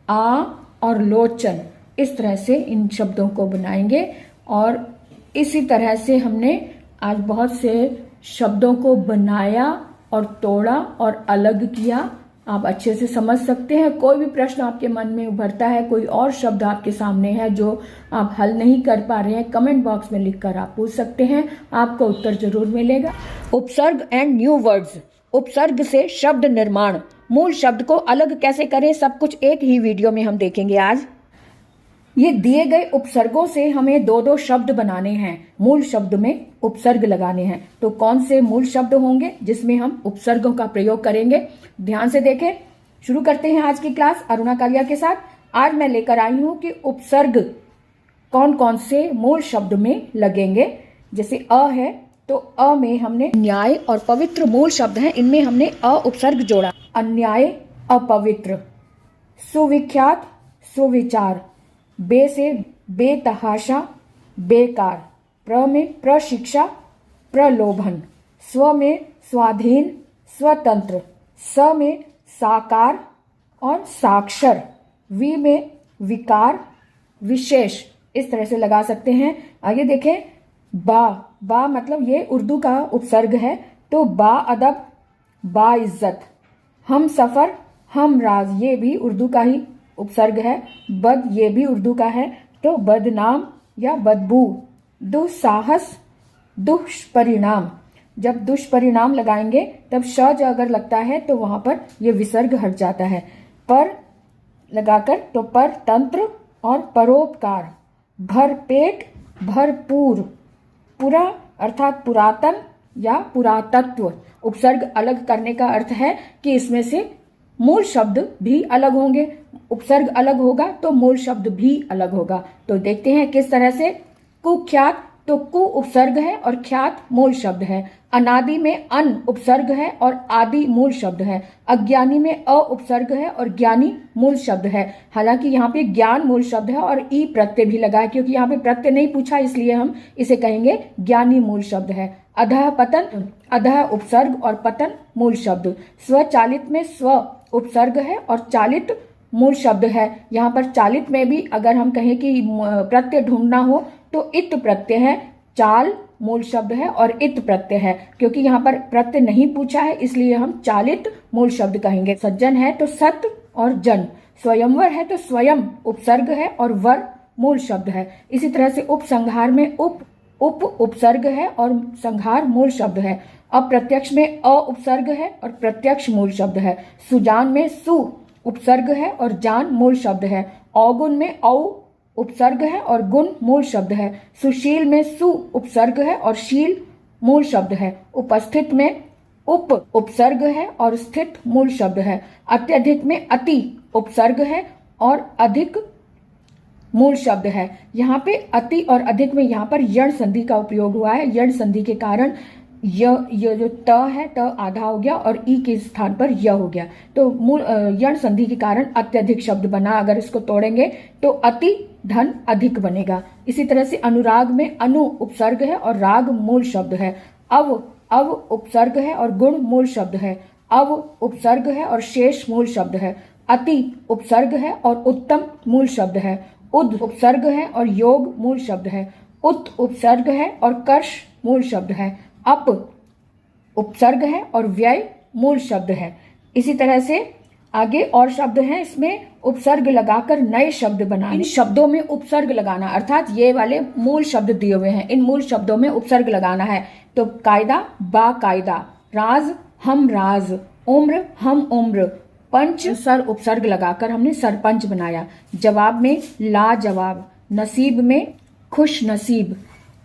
आ और लोचन, इस तरह से इन शब्दों को बनाएंगे। और इसी तरह से हमने आज बहुत से शब्दों को बनाया और तोड़ा और अलग किया। आप अच्छे से समझ सकते हैं। कोई भी प्रश्न आपके मन में उभरता है, कोई और शब्द आपके सामने है जो आप हल नहीं कर पा रहे हैं, कमेंट बॉक्स में लिखकर आप पूछ सकते हैं, आपको उत्तर जरूर मिलेगा। उपसर्ग एंड न्यू वर्ड्स, उपसर्ग से शब्द निर्माण, मूल शब्द को अलग कैसे करें, सब कुछ एक ही वीडियो में हम देखेंगे आज। ये दिए गए उपसर्गों से हमें दो दो शब्द बनाने हैं, मूल शब्द में उपसर्ग लगाने हैं। तो कौन से मूल शब्द होंगे जिसमें हम उपसर्गों का प्रयोग करेंगे, ध्यान से देखें। शुरू करते हैं आज की क्लास अरुणा कालिया के साथ। आज मैं लेकर आई हूं कि उपसर्ग कौन कौन से मूल शब्द में लगेंगे। जैसे अ है तो अ में हमने न्याय और पवित्र मूल शब्द हैं, इनमें हमने अ उपसर्ग जोड़ा। अन्याय अपवित्र, सुविख्यात सुविचार, बे से बेतहाशा बेकार, प्र में प्रशिक्षा प्रलोभन, स्व में स्वाधीन स्वतंत्र, स में साकार और साक्षर, वी में विकार विशेष, इस तरह से लगा सकते हैं। आगे देखें, बा, बा मतलब ये उर्दू का उपसर्ग है, तो बा अदब बा इज्जत, हम सफर हम राज, ये भी उर्दू का ही उपसर्ग है। बद, ये भी उर्दू का है, तो बदनाम या बदबू, दुस्साहस दुष्परिणाम, जब दुष्परिणाम लगाएंगे तब श अगर लगता है तो वहां पर ये विसर्ग हट जाता है। पर लगाकर तो पर तंत्र और परोपकार, भर पेट भरपूर, पुरा अर्थात पुरातन या पुरातत्व, उपसर्ग अलग करने का अर्थ है कि इसमें से मूल शब्द भी अलग होंगे, उपसर्ग अलग होगा तो मूल शब्द भी अलग होगा। तो देखते हैं किस तरह से। कुख्यात, तो कु उपसर्ग है और ख्यात मूल शब्द है। अनादि में अन उपसर्ग है और आदि मूल शब्द है। अज्ञानी में अ उपसर्ग है और ज्ञानी मूल शब्द है। हालांकि यहाँ पे ज्ञान मूल शब्द है और ई प्रत्यय भी लगा है, क्योंकि यहाँ पे प्रत्यय नहीं पूछा इसलिए हम इसे कहेंगे ज्ञानी मूल शब्द है। अधः पतन, अधः उपसर्ग और पतन मूल शब्द। स्वचालित में स्व उपसर्ग है और चालित मूल शब्द है। यहाँ पर चालित में भी अगर हम कहें कि प्रत्यय ढूंढना हो तो इत प्रत्यय है, चाल मूल शब्द है और इत प्रत्यय है। क्योंकि यहाँ पर प्रत्यय नहीं पूछा है इसलिए हम चालित मूल शब्द कहेंगे। सज्जन है तो सत और जन, स्वयंवर है तो स्वयं उपसर्ग है और वर मूल शब्द है। इसी तरह से उपसंहार में उप उपसर्ग है और संहार मूल शब्द है। अप्रत्यक्ष में अ उपसर्ग है और प्रत्यक्ष मूल शब्द है। सुजान में सु उपसर्ग है और जान मूल शब्द है। अवगुण में औ उपसर्ग है और गुण मूल शब्द है। सुशील में सु उपसर्ग है और शील मूल शब्द है। उपस्थित में उप उपसर्ग है और स्थित मूल शब्द है। अत्यधिक में अति उपसर्ग है और अधिक मूल शब्द है। यहाँ पे अति और अधिक में यहाँ पर यण संधि का उपयोग हुआ है। यण संधि के कारण ये जो त है, त आधा हो गया और ई के स्थान पर य हो गया, तो मूल यण संधि के कारण अत्यधिक शब्द बना। अगर इसको तोड़ेंगे तो अति धन अधिक बनेगा। इसी तरह से अनुराग में अनु उपसर्ग है और राग मूल शब्द है। अव उपसर्ग है और गुण मूल शब्द है। अव उपसर्ग है और शेष मूल शब्द है। अति उपसर्ग है और उत्तम मूल शब्द है। उद उपसर्ग है और योग मूल शब्द है। उत उपसर्ग है और कर्ष मूल शब्द है। अप उपसर्ग है और व्यय मूल शब्द है। इसी तरह से आगे और शब्द हैं, इसमें उपसर्ग लगाकर नए शब्द बनाए। इन शब्दों में उपसर्ग लगाना, अर्थात ये वाले मूल शब्द दिए हुए हैं, इन मूल शब्दों में उपसर्ग लगाना है। तो कायदा बाकायदा, राज हम राज, उम्र हम उम्र, पंच सर उपसर्ग लगाकर हमने सरपंच बनाया। जवाब में लाजवाब, नसीब में खुश नसीब,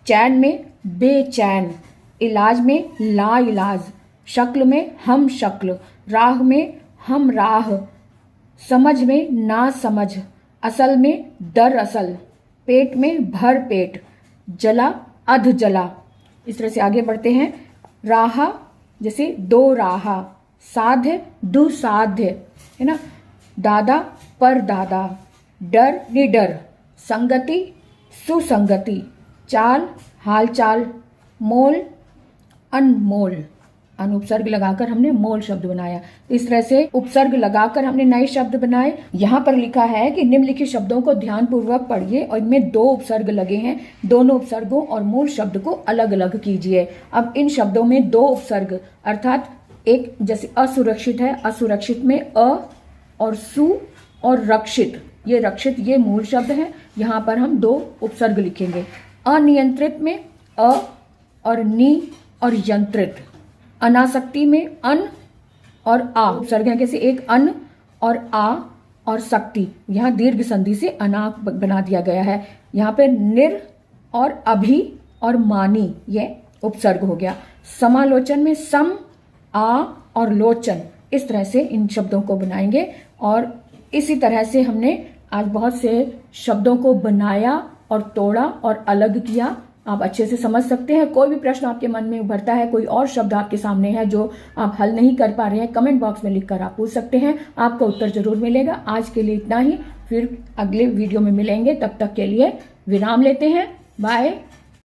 चैन में बेचैन, इलाज में ला इलाज, शक्ल में हम शक्ल, राह में हम राह, समझ में ना समझ, असल में दर असल, पेट में भर पेट, जला अध जला। इस तरह से आगे बढ़ते हैं। राहा जैसे दो राहा, साध्य दुसाध्य, है ना। दादा पर दादा, डर निडर, संगति सुसंगति, चाल हालचाल, मोल अनमोल, अनुपसर्ग लगाकर हमने मोल शब्द बनाया। इस तरह से उपसर्ग लगाकर हमने नए शब्द बनाए। यहाँ पर लिखा है कि निम्नलिखित शब्दों को ध्यानपूर्वक पढ़िए और इनमें 2 उपसर्ग लगे हैं, दोनों उपसर्गों और मूल शब्द को अलग अलग कीजिए। अब इन शब्दों में 2 उपसर्ग अर्थात एक जैसे असुरक्षित है, असुरक्षित में अ और सु और रक्षित, ये रक्षित ये मूल शब्द है, यहाँ पर हम 2 उपसर्ग लिखेंगे। अनियंत्रित में अ और नी और यंत्रित। अनासक्ति में अन और आ उपसर्ग है, कैसे एक अन और आ और शक्ति, यहाँ दीर्घ संधि से अना बना दिया गया है। यहाँ पे निर और अभी और मानी ये उपसर्ग हो गया। समालोचन में सम, आ और लोचन, इस तरह से इन शब्दों को बनाएंगे और इसी तरह से हमने आज बहुत से शब्दों को बनाया और तोड़ा और अलग किया। आप अच्छे से समझ सकते हैं। कोई भी प्रश्न आपके मन में उभरता है, कोई और शब्द आपके सामने है जो आप हल नहीं कर पा रहे हैं, कमेंट बॉक्स में लिखकर आप पूछ सकते हैं, आपका उत्तर जरूर मिलेगा। आज के लिए इतना ही, फिर अगले वीडियो में मिलेंगे। तब तक के लिए विराम लेते हैं। बाय।